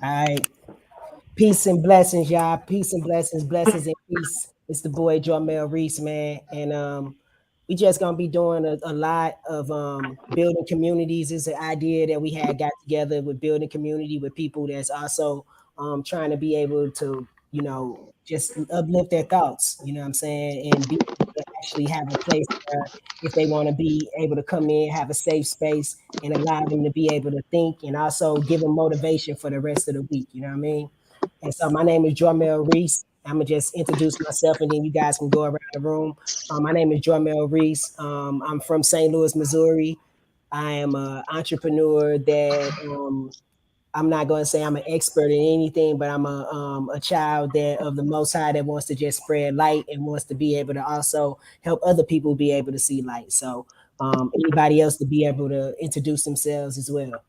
All right. Peace and blessings, y'all. Peace and blessings, blessings and peace. It's the boy Jarmel Reese, man. And we just gonna be doing a lot of building communities. It's an idea that we had got together with building community with people that's also trying to be able to, just uplift their thoughts, you know what I'm saying, and be able to actually have a place where if they want to be able to come in, have a safe space and allow them to be able to think and also give them motivation for the rest of the week, you know what I mean? And so my name is Jarmel Reese. I'm gonna just introduce myself, and then you guys can go around the room. My name is Jarmel Reese. I'm from St. Louis, Missouri. I am an entrepreneur that I'm not going to say I'm an expert in anything, but I'm a child that of the Most High that wants to just spread light and wants to be able to also help other people be able to see light. So anybody else to be able to introduce themselves as well.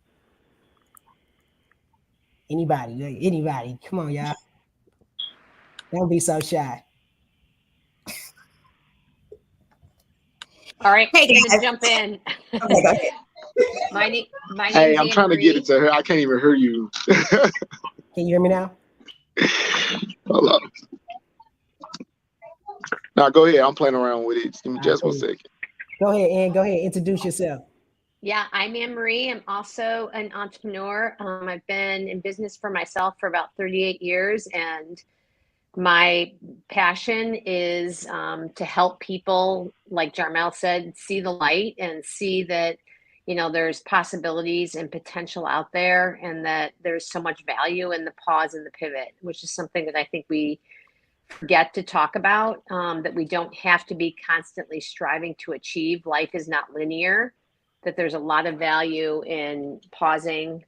Anybody. Come on, y'all. Don't be so shy. All right, Hey I'm gonna guys. jump in. Okay, go ahead. My Hey, name's I'm Anne trying to get it Marie. to her. I can't even hear you. Can you hear me now? Hold up. Now go ahead. I'm playing around with it. Just give me All right, just one cool. second. Go ahead, Ann. Go ahead. Introduce yourself. Yeah, I'm Anne Marie. I'm also an entrepreneur. I've been in business for myself for about 38 years, and my passion is to help people, like Jarmel said, see the light and see that there's possibilities and potential out there, and that there's so much value in the pause and the pivot, which is something that I think we forget to talk about. That we don't have to be constantly striving to achieve. Life is not linear. That there's a lot of value in pausing.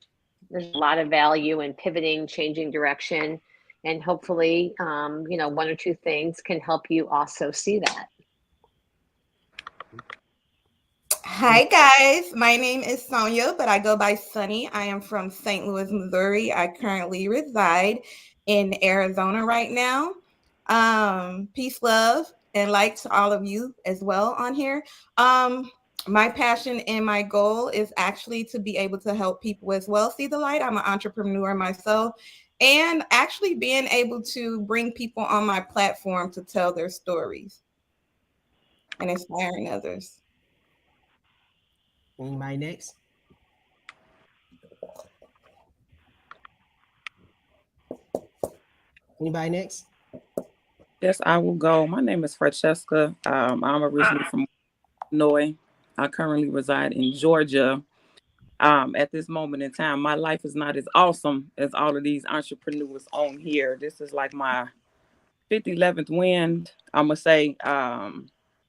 There's a lot of value in pivoting, changing direction, and hopefully, one or two things can help you also see that. Hi guys, my name is Sonia, but I go by Sunny. I am from St. Louis, Missouri. I currently reside in Arizona right now. Peace, love, and light to all of you as well on here. My passion and my goal is actually to be able to help people as well see the light. I'm an entrepreneur myself, and actually being able to bring people on my platform to tell their stories and inspiring others. Anybody next? Anybody next? Yes, I will go. My name is Francesca. I'm originally from Illinois. I currently reside in Georgia. At this moment in time, my life is not as awesome as all of these entrepreneurs on here. This is like my 5th, 11th wind, I'm going to say,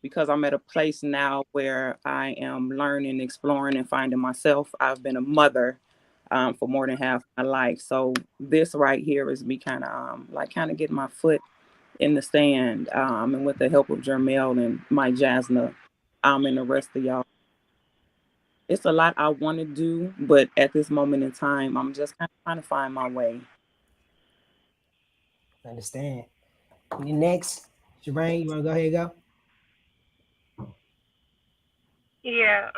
because I'm at a place now where I am learning, exploring, and finding myself. I've been a mother for more than half my life. So this right here is me kind of getting my foot in the stand, and with the help of Jermel and Mike Jasna, and the rest of y'all. It's a lot I want to do, but at this moment in time, I'm just kind of trying to find my way. Understand. You next, Shireen, you want to go ahead and go? Yeah,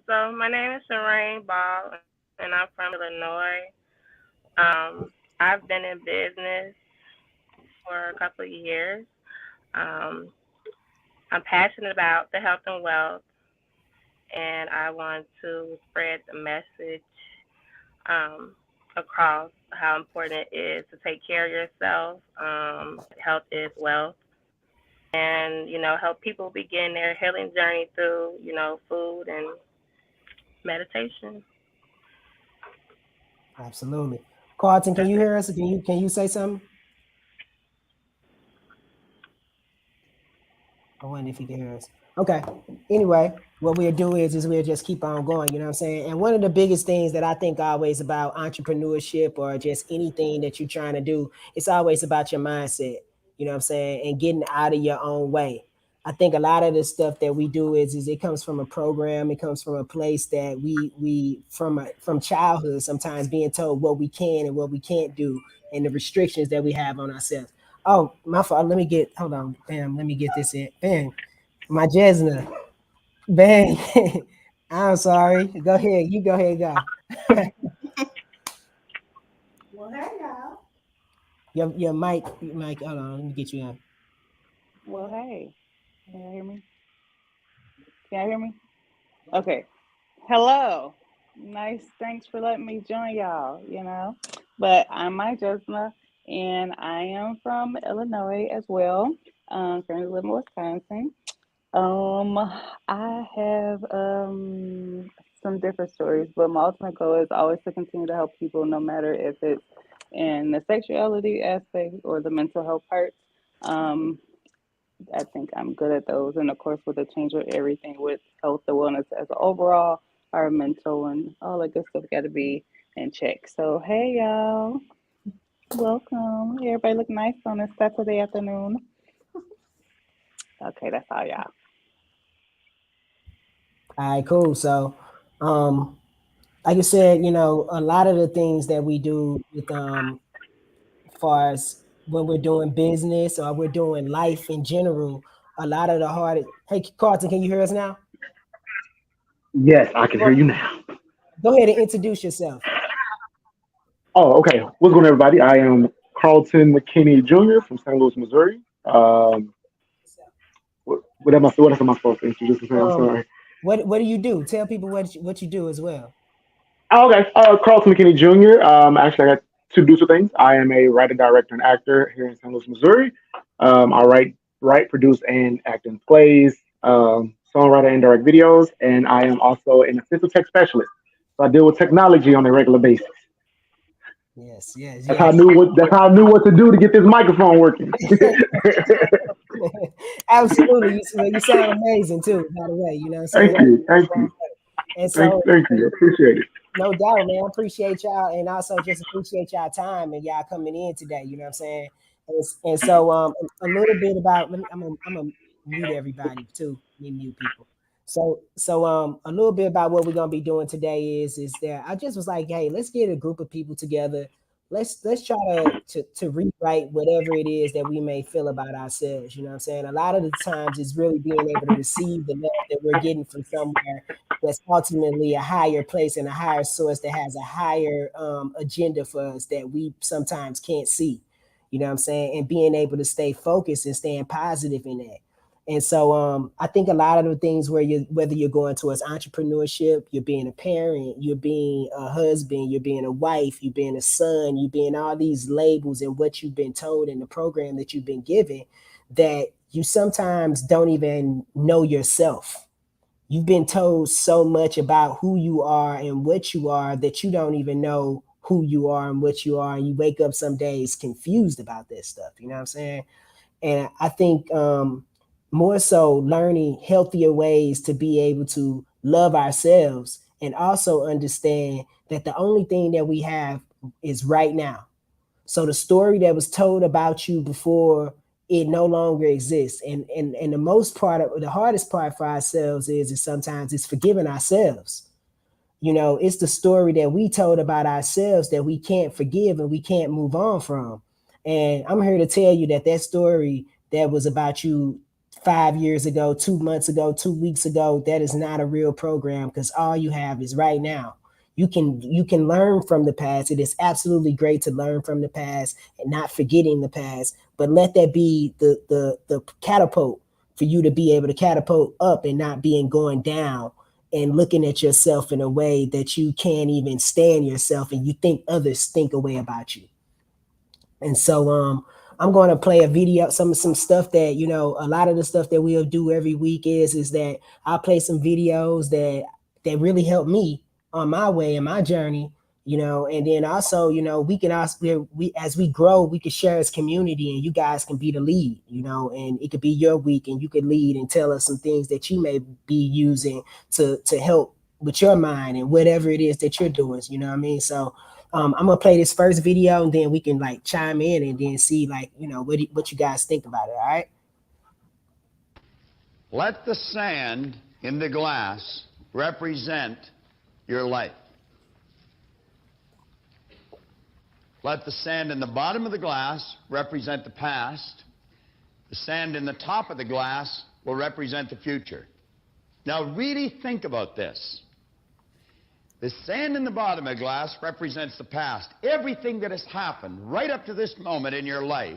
so my name is Shireen Ball, and I'm from Illinois. I've been in business for a couple of years. Um, I'm passionate about the health and wealth, and I want to spread the message um, across how important it is to take care of yourself. Health is wealth, and help people begin their healing journey through food and meditation. Absolutely. Carlton, can you hear us? Can you say something? I wonder if he can hear us. Okay. Anyway, what we'll do is we'll just keep on going, you know what I'm saying? And one of the biggest things that I think always about entrepreneurship or just anything that you're trying to do, it's always about your mindset, you know what I'm saying? And getting out of your own way. I think a lot of the stuff that we do is it comes from a program, it comes from a place that we from childhood sometimes being told what we can and what we can't do and the restrictions that we have on ourselves. Oh, my fault. Hold on. Bam, let me get this in. Bang. My Jesna. Bang. I'm sorry. Go ahead. You go ahead and go. Well, hey, y'all. Your mic, hold on, let me get you on. Well, hey, can you hear me? Can you hear me? Okay. Hello. Nice. Thanks for letting me join y'all. But I'm Mike Jesna, and I am from Illinois as well. Currently live in Wisconsin. I have some different stories, but my ultimate goal is always to continue to help people, no matter if it's in the sexuality aspect or the mental health parts. I think I'm good at those. And of course, with the change of everything with health and wellness as an overall, our mental and all that good stuff got to be in check. So, hey, y'all. Welcome. Everybody look nice on this Saturday afternoon. Okay, that's all, y'all. All right, cool. So, like I said, a lot of the things that we do with far as when we're doing business or we're doing life in general, a lot of the hardest. Hey, Carlton, can you hear us now? Yes, I can hear you now. Go ahead and introduce yourself. Oh, okay. What's going on, everybody? I am Carlton McKinney Jr. from St. Louis, Missouri. What else am I supposed to introduce? I'm sorry. What do you do? Tell people what you do as well. Oh, okay. Carlton McKinney Jr. Actually, I got two beautiful things. I am a writer, director, and actor here in St. Louis, Missouri. I write, produce, and act in plays, songwriter, and direct videos. And I am also an assistive tech specialist. So I deal with technology on a regular basis. Yes. That's how I knew what to do to get this microphone working. Absolutely. You sound amazing too, by the way. Thank you. And so, thank you. Appreciate it. no doubt, man. I appreciate y'all, and also just appreciate y'all time and y'all coming in today. You know what I'm saying? And so, a little bit about. I'm gonna mute everybody too. Mute people. So, a little bit about what we're gonna be doing today is that I just was like, hey, let's get a group of people together. Let's try to rewrite whatever it is that we may feel about ourselves. You know what I'm saying? A lot of the times, it's really being able to receive the love that we're getting from somewhere that's ultimately a higher place and a higher source that has a higher agenda for us that we sometimes can't see. You know what I'm saying? And being able to stay focused and staying positive in that. And so I think a lot of the things whether you're going towards entrepreneurship, you're being a parent, you're being a husband, you're being a wife, you're being a son, you're being all these labels and what you've been told in the program that you've been given, that you sometimes don't even know yourself. You've been told so much about who you are and what you are that you don't even know who you are and what you are. And you wake up some days confused about this stuff. You know what I'm saying? And I think more so learning healthier ways to be able to love ourselves and also understand that the only thing that we have is right now. So the story that was told about you before, it no longer exists. And the hardest part for ourselves is sometimes it's forgiving ourselves. It's the story that we told about ourselves that we can't forgive and we can't move on from. And I'm here to tell you that story that was about you 5 years ago, 2 months ago, 2 weeks ago, that is not a real program, because all you have is right now. You can learn from the past. It is absolutely great to learn from the past and not forgetting the past, but let that be the catapult for you to be able to catapult up and not being going down and looking at yourself in a way that you can't even stand yourself and you think others think a way about you. And so I'm going to play a video, some stuff that, a lot of the stuff that we'll do every week is that I'll play some videos that really help me on my way and my journey, and then also, we can also, as we grow, we can share as community and you guys can be the lead, and it could be your week and you could lead and tell us some things that you may be using to help with your mind and whatever it is that you're doing, you know what I mean? So I'm gonna play this first video and then we can chime in and then see what you guys think about it. All right. Let the sand in the glass represent your life. Let the sand in the bottom of the glass represent the past. The sand in the top of the glass will represent the future. Now really think about this. The sand in the bottom of the glass represents the past. Everything that has happened right up to this moment in your life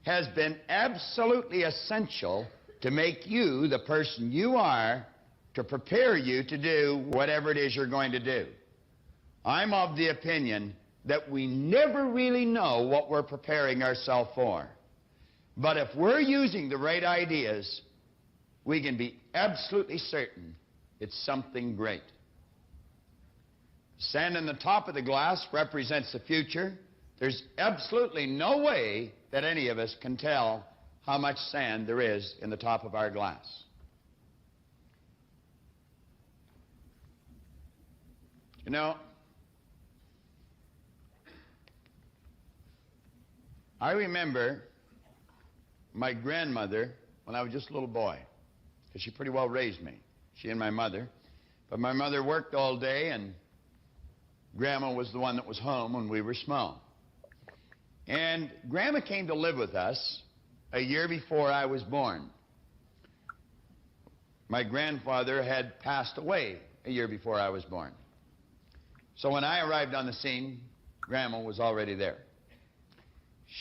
has been absolutely essential to make you the person you are, to prepare you to do whatever it is you're going to do. I'm of the opinion that we never really know what we're preparing ourselves for. But if we're using the right ideas, we can be absolutely certain it's something great. Sand in the top of the glass represents the future. There's absolutely no way that any of us can tell how much sand there is in the top of our glass. You know, I remember my grandmother when I was just a little boy, because she pretty well raised me, she and my mother. But my mother worked all day, and Grandma was the one that was home when we were small. And Grandma came to live with us a year before I was born. My grandfather had passed away a year before I was born. So when I arrived on the scene, Grandma was already there.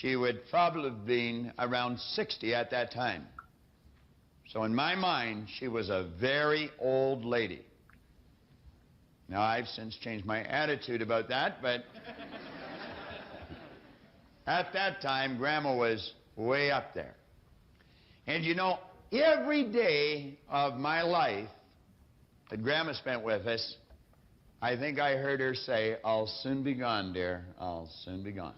She would probably have been around 60 at that time. So in my mind, she was a very old lady. Now, I've since changed my attitude about that, but at that time, Grandma was way up there. And you know, every day of my life that Grandma spent with us, I think I heard her say, "I'll soon be gone, dear. I'll soon be gone."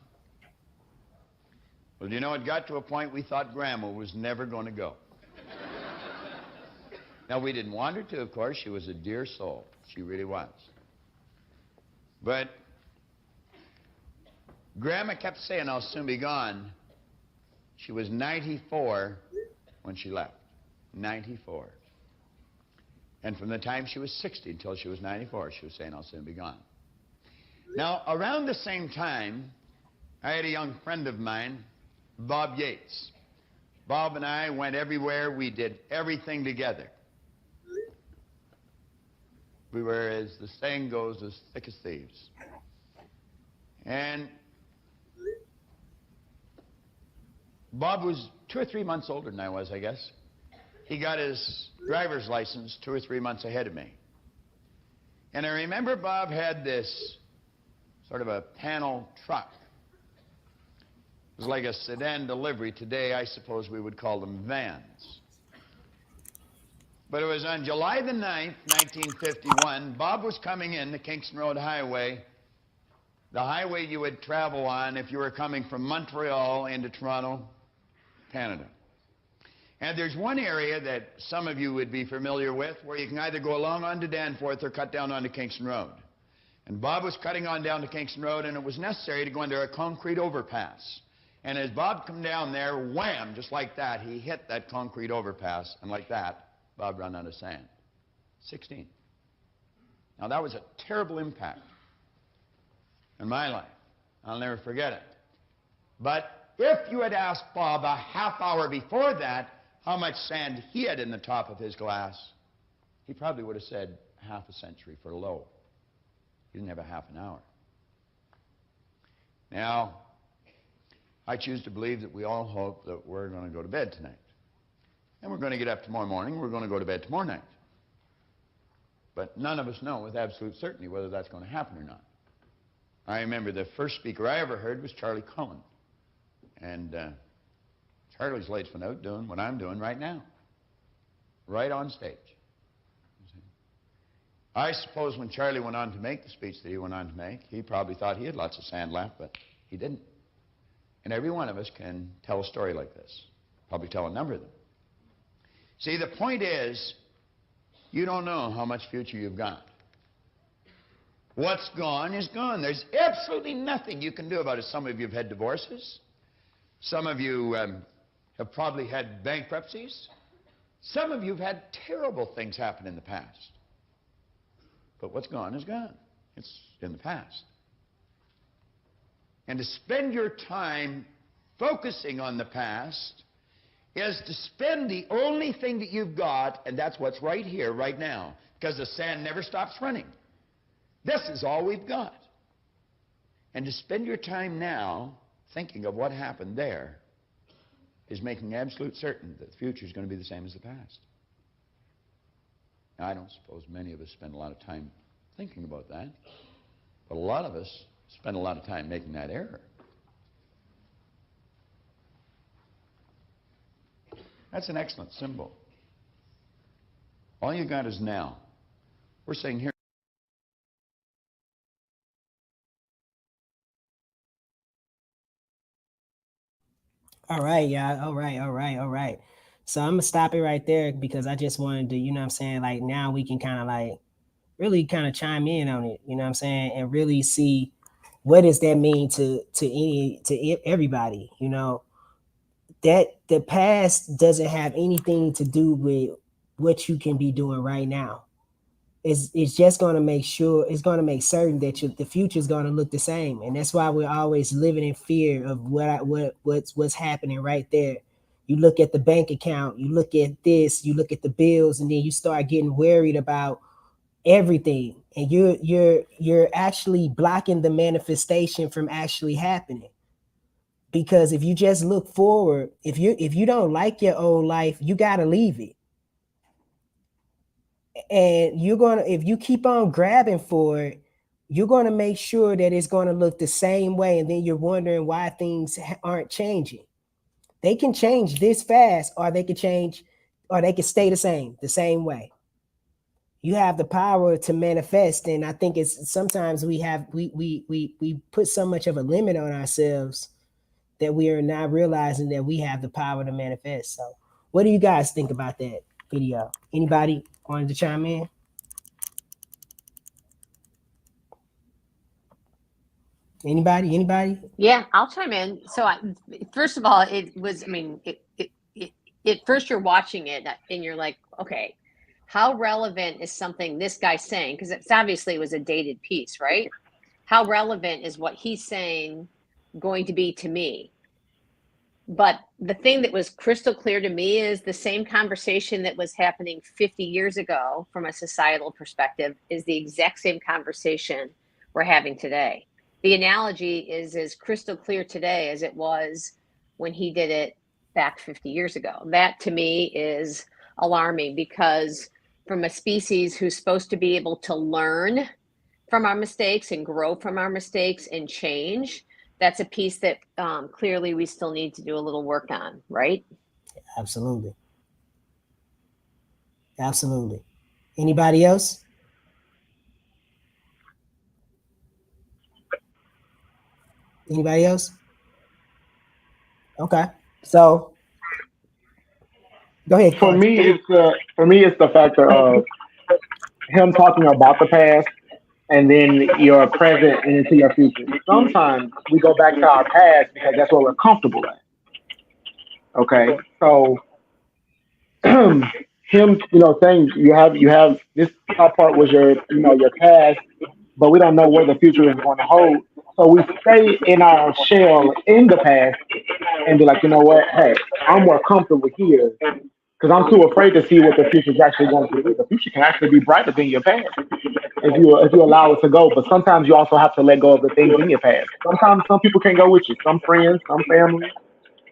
Well, you know, it got to a point we thought Grandma was never going to go. Now, we didn't want her to, of course. She was a dear soul. She really was. But Grandma kept saying, "I'll soon be gone." She was 94 when she left. 94. And from the time she was 60 until she was 94, she was saying, "I'll soon be gone." Now, around the same time, I had a young friend of mine, Bob Yates. Bob and I went everywhere. We did everything together. We were, as the saying goes, as thick as thieves. And Bob was 2 or 3 months older than I was, I guess. He got his driver's license 2 or 3 months ahead of me. And I remember Bob had this sort of a panel truck. It was like a sedan delivery. Today, I suppose we would call them vans. But it was on July the 9th, 1951, Bob was coming in the Kingston Road Highway, the highway you would travel on if you were coming from Montreal into Toronto, Canada. And there's one area that some of you would be familiar with where you can either go along onto Danforth or cut down onto Kingston Road. And Bob was cutting on down to Kingston Road, and it was necessary to go under a concrete overpass. And as Bob come down there, wham, just like that, he hit that concrete overpass, and like that, Bob ran out of sand. 16. Now, that was a terrible impact in my life. I'll never forget it. But if you had asked Bob a half hour before that how much sand he had in the top of his glass, he probably would have said half a century for low. He didn't have a half an hour. Now, I choose to believe that we all hope that we're going to go to bed tonight. And we're going to get up tomorrow morning. We're going to go to bed tomorrow night. But none of us know with absolute certainty whether that's going to happen or not. I remember the first speaker I ever heard was Charlie Cullen. And Charlie's laid one out doing what I'm doing right now. Right on stage. I suppose when Charlie went on to make the speech that he went on to make, he probably thought he had lots of sand left, but he didn't. And every one of us can tell a story like this. Probably tell a number of them. See, the point is, you don't know how much future you've got. What's gone is gone. There's absolutely nothing you can do about it. Some of you have had divorces. Some of you have probably had bankruptcies. Some of you have had terrible things happen in the past. But what's gone is gone. It's in the past. And to spend your time focusing on the past is to spend the only thing that you've got, and that's what's right here, right now, because the sand never stops running. This is all we've got. And to spend your time now thinking of what happened there is making absolute certain that the future is going to be the same as the past. Now, I don't suppose many of us spend a lot of time thinking about that, but a lot of us spend a lot of time making that error. That's an excellent symbol. All you got is now. We're saying here. All right, y'all. All right. So I'm gonna stop it right there because I just wanted to, you know what I'm saying? Like now we can kind of like really kind of chime in on it, you know what I'm saying, and really see what does that mean to everybody, you know, that the past doesn't have anything to do with what you can be doing right now. It's just going to make sure, it's going to make certain that the future is going to look the same, and that's why we're always living in fear of what's happening right there. You look at the bank account, you look at this, you look at the bills, and then you start getting worried about everything, and you're actually blocking the manifestation from actually happening. Because if you just look forward, if you don't like your old life, you got to leave it. And if you keep on grabbing for it, you're going to make sure that it's going to look the same way, and then you're wondering why things aren't changing. They can change this fast, or they can change, or they can stay the same way. You have the power to manifest, and I think it's sometimes we put so much of a limit on ourselves that we are not realizing that we have the power to manifest. So what do you guys think about that video? Anybody wanted to chime in? Anybody? Yeah, I'll chime in. So, first of all, at first you're watching it and you're like, okay, how relevant is something this guy's saying? Because it's obviously was a dated piece, right? How relevant is what he's saying going to be to me? But the thing that was crystal clear to me is the same conversation that was happening 50 years ago from a societal perspective is the exact same conversation we're having today. The analogy is as crystal clear today as it was when he did it back 50 years ago. That to me is alarming, because from a species who's supposed to be able to learn from our mistakes and grow from our mistakes and change, that's a piece that clearly we still need to do a little work on, right? Absolutely. Anybody else? Okay, so go ahead. For me, it's the factor of him talking about the past and then your present and into your future. Sometimes we go back to our past because that's what we're comfortable at. Okay, so him, saying you have this part was your past, but we don't know where the future is going to hold. So we stay in our shell in the past and be like, you know what? Hey, I'm more comfortable here because I'm too afraid to see what the future is actually going to be. The future can actually be brighter than your past if you allow it to go. But sometimes you also have to let go of the things in your past. Sometimes some people can't go with you. Some friends, some family.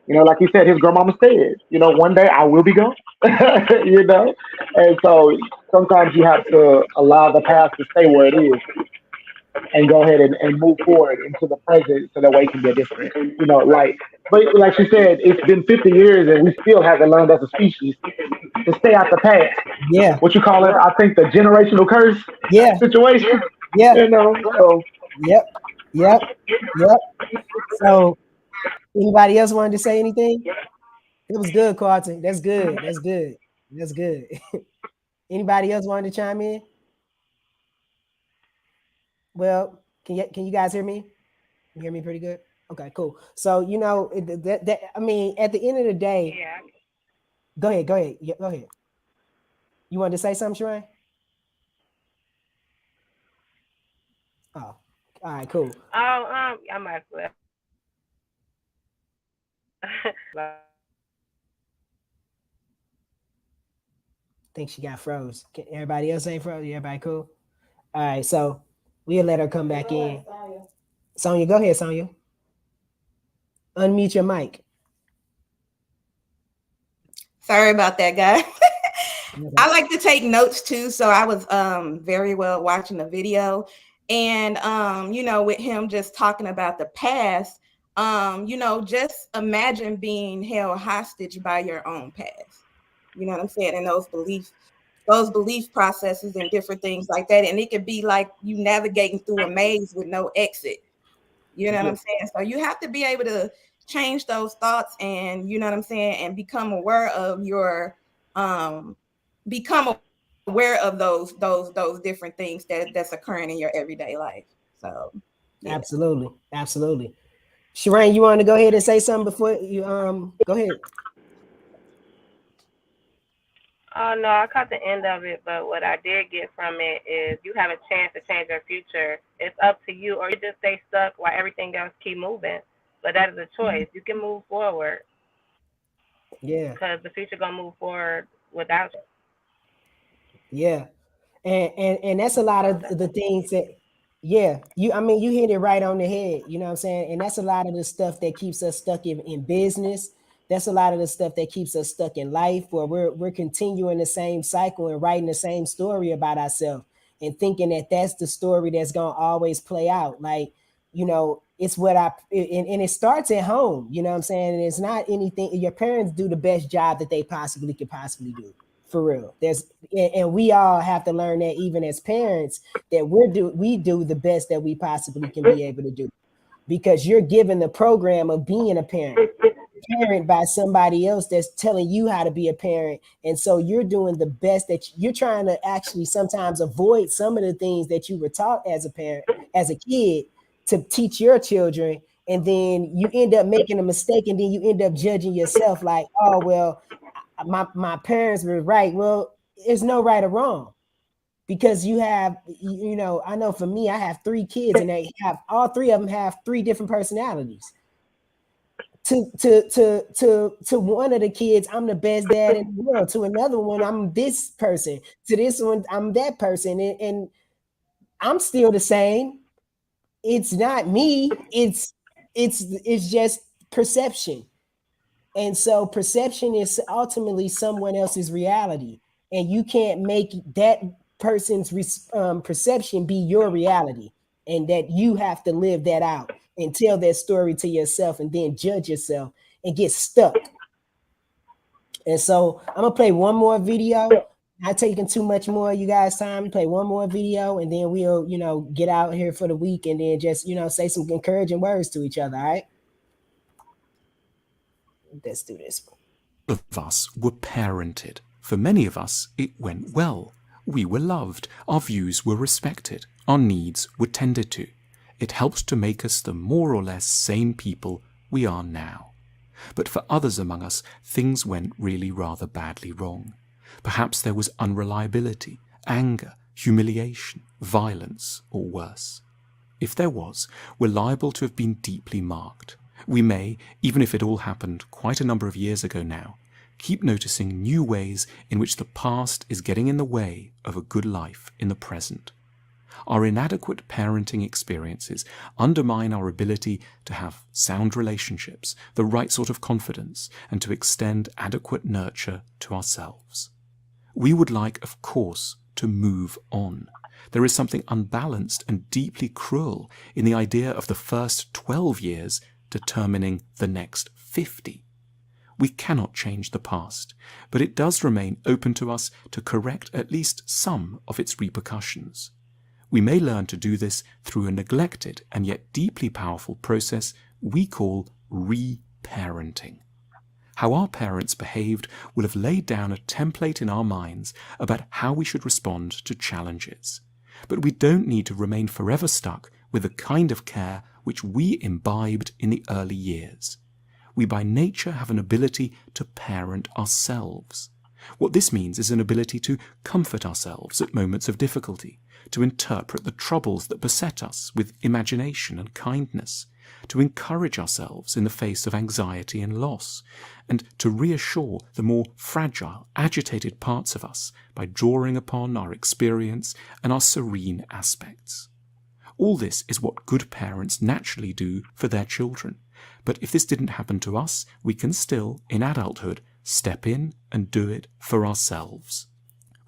Like he said, his grandmama said, one day I will be gone. And so sometimes you have to allow the past to stay where it is and go ahead and move forward into the present so that way it can be different. But like she said, it's been 50 years and we still haven't learned as a species to stay out the past. Yeah. What you call it? I think the generational curse situation. Yeah. So. Yep. So anybody else wanted to say anything? It was good, Carlton. That's good. Anybody else wanted to chime in? Well, can you guys hear me? You hear me pretty good? Okay, cool. So I mean, at the end of the day, Yeah. Go ahead. Yeah, go ahead. You wanted to say something, Sheree? Oh, all right, cool. I might as well. I think she got froze. Everybody else ain't froze? Everybody cool? All right, so We'll let her come back in. Sonia, go ahead, Sonia. Unmute your mic. Sorry about that, guys. Okay. I like to take notes too, so I was very well watching the video, and you know, with him just talking about the past, you know, just imagine being held hostage by your own past. You know what I'm saying? And those belief processes and different things like that, and it could be like you navigating through a maze with no exit. You know what I'm saying? So you have to be able to change those thoughts, and you know what I'm saying, and become aware of your become aware of those different things that's occurring in your everyday life. So yeah. Absolutely. Shireen, you want to go ahead and say something before you go ahead? Oh no, I caught the end of it, but what I did get from it is you have a chance to change your future. It's up to you, or you just stay stuck while everything else keep moving. But that is a choice. You can move forward. Yeah. Because the future gonna move forward without you. Yeah. And that's a lot of the things that, yeah, you hit it right on the head, you know what I'm saying? And that's a lot of the stuff that keeps us stuck in business. That's a lot of the stuff that keeps us stuck in life, where we're continuing the same cycle and writing the same story about ourselves and thinking that that's the story that's going to always play out. Like, you know, it's what and it starts at home, you know what I'm saying? And it's not anything, your parents do the best job that they possibly could do. For real. And we all have to learn that even as parents, that we do the best that we possibly can be able to do, because you're given the program of being a parent by somebody else that's telling you how to be a parent. And so you're doing the best that you're trying to actually sometimes avoid some of the things that you were taught as a parent, as a kid, to teach your children. And then you end up making a mistake, and then you end up judging yourself like, oh, well, my parents were right. Well, there's no right or wrong, because you have, you know, I know for me, I have 3 kids, and they have, all 3 of them have 3 different personalities. To one of the kids, I'm the best dad in the world. To another one, I'm this person. To this one, I'm that person. And I'm still the same. It's not me. It's just perception. And so perception is ultimately someone else's reality, and you can't make that person's perception be your reality, and that you have to live that out and tell that story to yourself, and then judge yourself and get stuck. And so I'm gonna play one more video. Not taking too much more of you guys' time. Play one more video, and then we'll, you know, get out here for the week, and then just, you know, say some encouraging words to each other. All right, let's do this. Of us were parented. For many of us, it went well. We were loved, our views were respected, our needs were tended to. It helped to make us the more or less sane people we are now. But for others among us, things went really rather badly wrong. Perhaps there was unreliability, anger, humiliation, violence, or worse. If there was, we're liable to have been deeply marked. We may, even if it all happened quite a number of years ago now, keep noticing new ways in which the past is getting in the way of a good life in the present. Our inadequate parenting experiences undermine our ability to have sound relationships, the right sort of confidence, and to extend adequate nurture to ourselves. We would like, of course, to move on. There is something unbalanced and deeply cruel in the idea of the first 12 years determining the next 50. We cannot change the past, but it does remain open to us to correct at least some of its repercussions. We may learn to do this through a neglected and yet deeply powerful process we call re-parenting. How our parents behaved will have laid down a template in our minds about how we should respond to challenges. But we don't need to remain forever stuck with the kind of care which we imbibed in the early years. We by nature have an ability to parent ourselves. What this means is an ability to comfort ourselves at moments of difficulty, to interpret the troubles that beset us with imagination and kindness, to encourage ourselves in the face of anxiety and loss, and to reassure the more fragile, agitated parts of us by drawing upon our experience and our serene aspects. All this is what good parents naturally do for their children. But if this didn't happen to us, we can still, in adulthood, step in and do it for ourselves.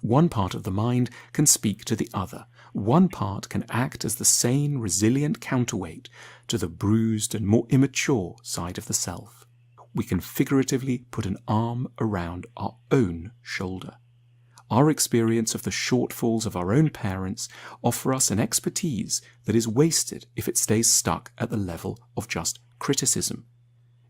One part of the mind can speak to the other. One part can act as the sane, resilient counterweight to the bruised and more immature side of the self. We can figuratively put an arm around our own shoulder. Our experience of the shortfalls of our own parents offer us an expertise that is wasted if it stays stuck at the level of just criticism.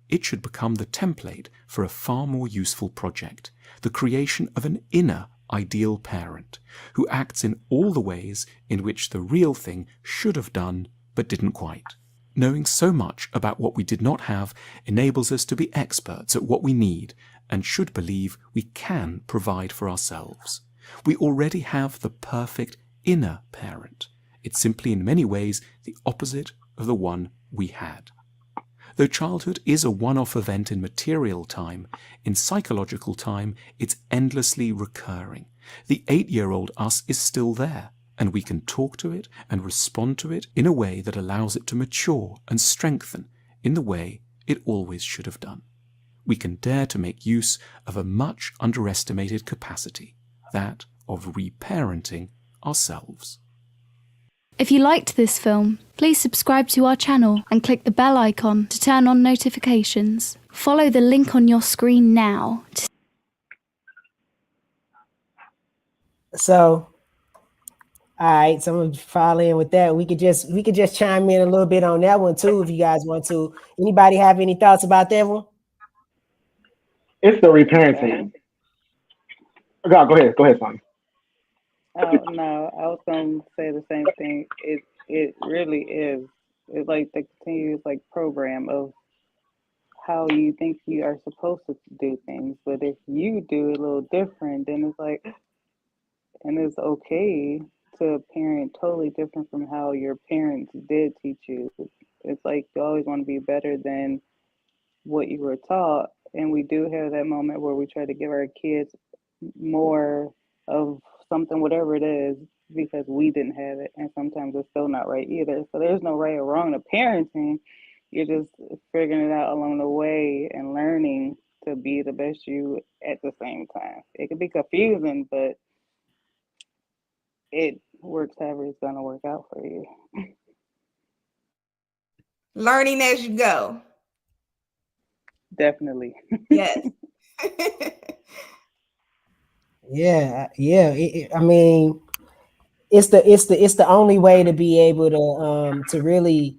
It should become the template for a far more useful project, the creation of an inner ideal parent who acts in all the ways in which the real thing should have done but didn't quite. Knowing so much about what we did not have enables us to be experts at what we need and should believe we can provide for ourselves. We already have the perfect inner parent. It's simply in many ways the opposite of the one we had. Though childhood is a one-off event in material time, in psychological time it's endlessly recurring. The 8-year-old us is still there, and we can talk to it and respond to it in a way that allows it to mature and strengthen in the way it always should have done. We can dare to make use of a much underestimated capacity, that of reparenting ourselves. If you liked this film, please subscribe to our channel and click the bell icon to turn on notifications. Follow the link on your screen now. So, all right, so I'm gonna follow in with that. We could just chime in a little bit on that one too, if you guys want to. Anybody have any thoughts about that one? It's the reparenting. Go ahead, Sonny. Oh no, I was gonna say the same thing. It really is. It's like the continuous like program of how you think you are supposed to do things, but if you do it a little different, then it's like, and it's okay to parent totally different from how your parents did teach you. It's like you always want to be better than what you were taught, and we do have that moment where we try to give our kids more of something, whatever it is, because we didn't have it, and sometimes it's still not right either. So there's no right or wrong to parenting. You're just figuring it out along the way and learning to be the best you at the same time. It can be confusing, but it works however it's gonna work out for you. Learning as you go. Definitely. Yes. Yeah. I mean, it's the only way to be able to really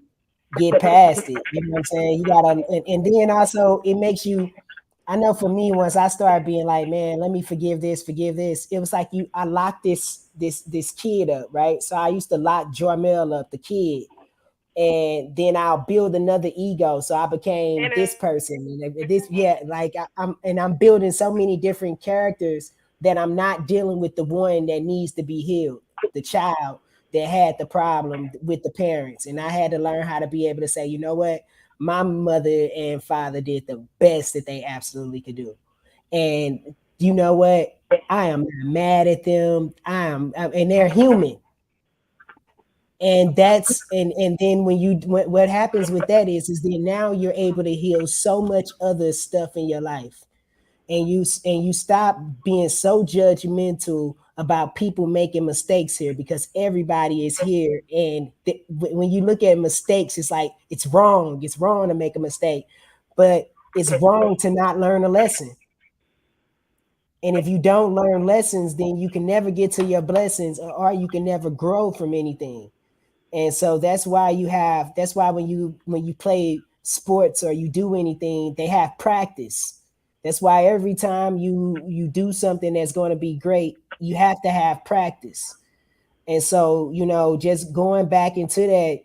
get past it. You know what I'm saying? You gotta, and then also it makes you. I know for me, once I started being like, man, let me forgive this. It was like I locked this kid up, right? So I used to lock Jormel up, the kid, and then I'll build another ego. So I became this person, and this, yeah, like I'm building so many different characters that I'm not dealing with the one that needs to be healed, the child that had the problem with the parents. And I had to learn how to be able to say, you know what? My mother and father did the best that they absolutely could do. And you know what? I am not mad at them. And they're human. And that's, and then what happens with that is then now you're able to heal so much other stuff in your life. And you stop being so judgmental about people making mistakes here, because everybody is here. And when you look at mistakes, it's like it's wrong to make a mistake, but it's wrong to not learn a lesson. And if you don't learn lessons, then you can never get to your blessings, or you can never grow from anything. And so that's why when you play sports or you do anything, they have practice. That's why every time you do something that's going to be great, you have to have practice. And so, just going back into that,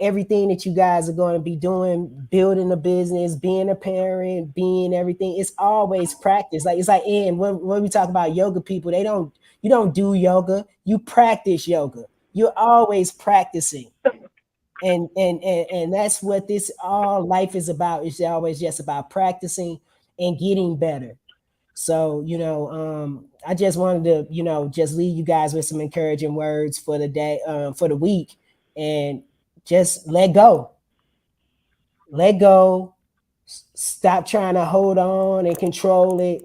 everything that you guys are going to be doing, building a business, being a parent, being everything, it's always practice. Like, it's like, and when we talk about yoga people, you don't do yoga, you practice yoga. You're always practicing. And that's what this all life is about. It's always just about practicing and getting better. So, I just wanted to, just leave you guys with some encouraging words for the day, for the week. and just let go. Let go. Stop trying to hold on and control it.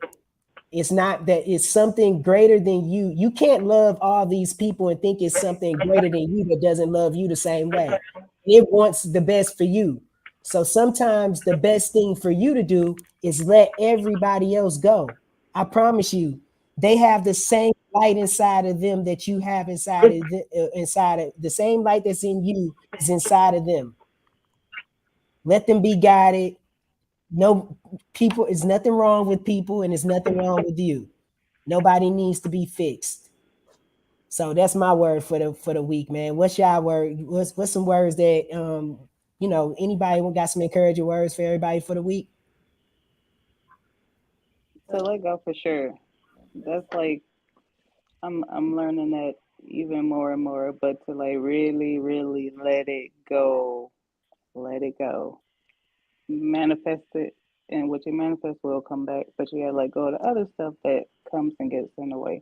It's not that, it's something greater than you. You can't love all these people and think it's something greater than you that doesn't love you the same way. It wants the best for you. So sometimes the best thing for you to do is let everybody else go. I promise you, they have the same light inside of them that you have inside of the same light that's in you is inside of them. Let them be guided. No, people, is nothing wrong with people, and there's nothing wrong with you. Nobody needs to be fixed. So that's my word for the week, man. What's y'all word? What's some words that anybody got some encouraging words for everybody for the week? So let go for sure. That's like I'm learning that even more and more, but to like really, really let it go. Let it go. Manifest it, and what you manifest will come back, but you gotta let go of the other stuff that comes and gets in the way.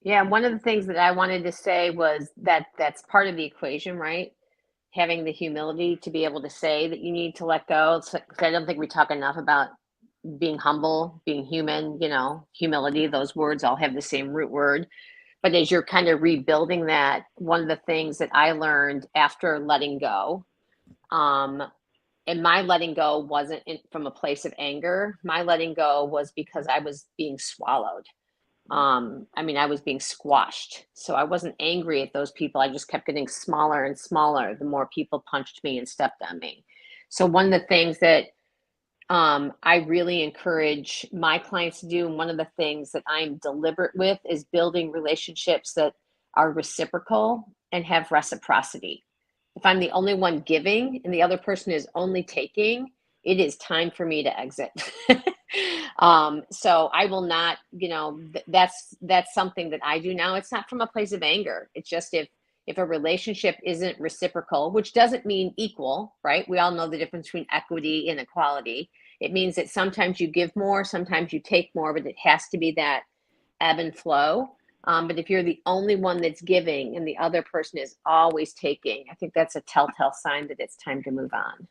Yeah, one of the things that I wanted to say was that that's part of the equation, right? Having the humility to be able to say that you need to let go. So, 'cause I don't think we talk enough about being humble, being human, humility. Those words all have the same root word. But as you're kind of rebuilding that, one of the things that I learned after letting go, and my letting go wasn't from a place of anger. My letting go was because I was being swallowed. I was being squashed. So I wasn't angry at those people. I just kept getting smaller and smaller the more people punched me and stepped on me. So one of the things that I really encourage my clients to do, and one of the things that I'm deliberate with, is building relationships that are reciprocal and have reciprocity. If I'm the only one giving and the other person is only taking, it is time for me to exit. So I will not, that's something that I do now. It's not from a place of anger. It's just if a relationship isn't reciprocal, which doesn't mean equal, right? We all know the difference between equity and equality. It means that sometimes you give more, sometimes you take more, but it has to be that ebb and flow. But if you're the only one that's giving and the other person is always taking, I think that's a telltale sign that it's time to move on.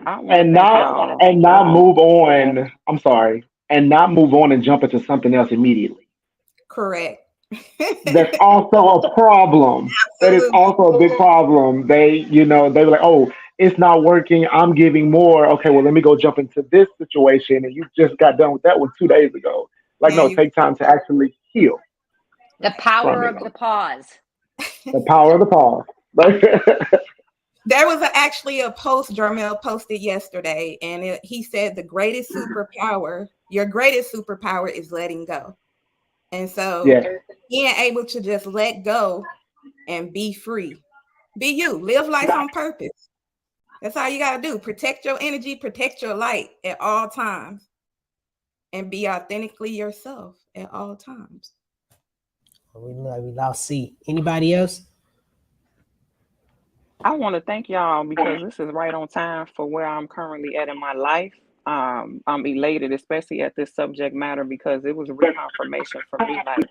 And not move on. I'm sorry. And not move on and jump into something else immediately. Correct. That's also a problem. That is also a big problem. They were like, oh, it's not working. I'm giving more. Okay, well, let me go jump into this situation. And you just got done with that one 2 days ago. Like, no, take time to actually heal. The power of the pause. The power of the pause. There was actually a post Jarmel posted yesterday, and he said the greatest superpower, your greatest superpower is letting go. And so being able to just let go and be free, be you, live life on purpose. That's all you got to do. Protect your energy, protect your light at all times, and be authentically yourself at all times. We lost C. Anybody else? I want to thank y'all because this is right on time for where I'm currently at in my life. I'm elated, especially at this subject matter, because it was a reconfirmation for me. Like,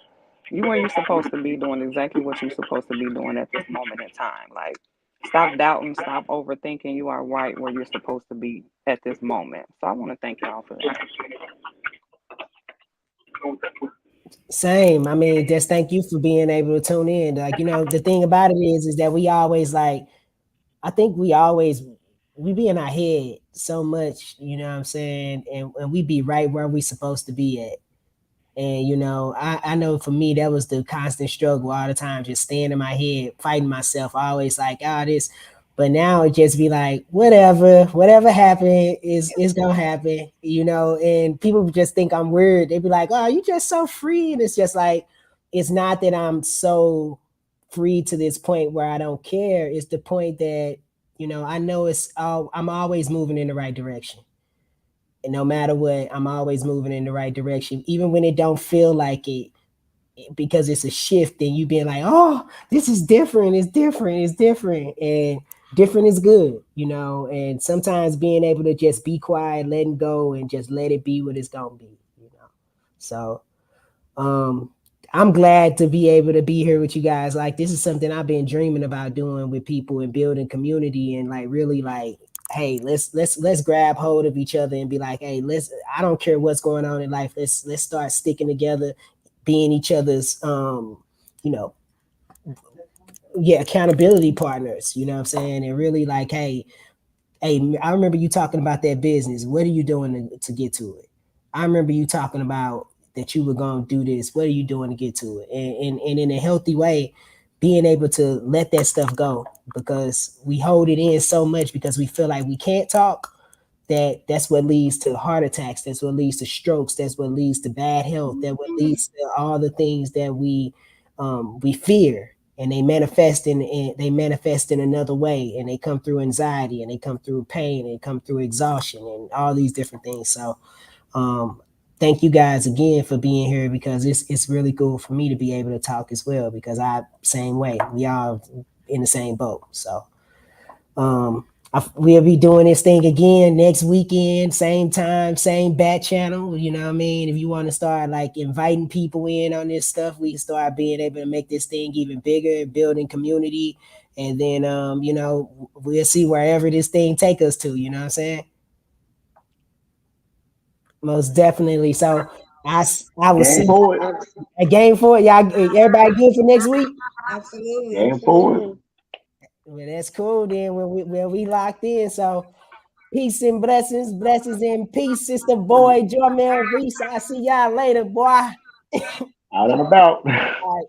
you where you're supposed to be doing exactly what you're supposed to be doing at this moment in time. Like, stop doubting, stop overthinking. You are right where you're supposed to be at this moment. So I want to thank y'all for that. Same. I mean, just thank you for being able to tune in. Like, the thing about it is that we always we be in our head so much, you know what I'm saying? And we be right where we supposed to be at. And, I know for me, that was the constant struggle all the time, just staying in my head, fighting myself, always like, this. But now it just be like, whatever happened is gonna happen, and people just think I'm weird. They be like, oh, you just so free. And it's just like, it's not that I'm so free to this point where I don't care. It's the point that, I know I'm always moving in the right direction. And no matter what, I'm always moving in the right direction, even when it don't feel like it, because it's a shift and you being like, oh, this is different. It's different. And different is good, and sometimes being able to just be quiet, letting go, and just let it be what it's gonna be, So I'm glad to be able to be here with you guys. Like, this is something I've been dreaming about doing with people and building community, and like really like, hey, let's grab hold of each other and be like, hey, I don't care what's going on in life. Let's start sticking together, being each other's accountability partners, you know what I'm saying? And really like, hey, I remember you talking about that business. What are you doing to get to it? I remember you talking about that you were going to do this. What are you doing to get to it? And in a healthy way, being able to let that stuff go, because we hold it in so much because we feel like we can't talk. That's what leads to heart attacks. That's what leads to strokes. That's what leads to bad health. That what leads to all the things that we fear, and they manifest in another way, and they come through anxiety, and they come through pain, and they come through exhaustion, and all these different things. So thank you guys again for being here, because it's really cool for me to be able to talk as well, because same way, we all in the same boat. So we'll be doing this thing again next weekend, same time, same bat channel. You know what I mean? If you want to start like inviting people in on this stuff, we can start being able to make this thing even bigger, building community. And then, we'll see wherever this thing take us to, you know what I'm saying? Most definitely. So I will see a game for it. Y'all, everybody good for next week? Absolutely. Game forward. Well, that's cool then when we locked in. So peace and blessings and peace. It's the boy Jarmel Reese. I see y'all later, boy. Out and about. All right.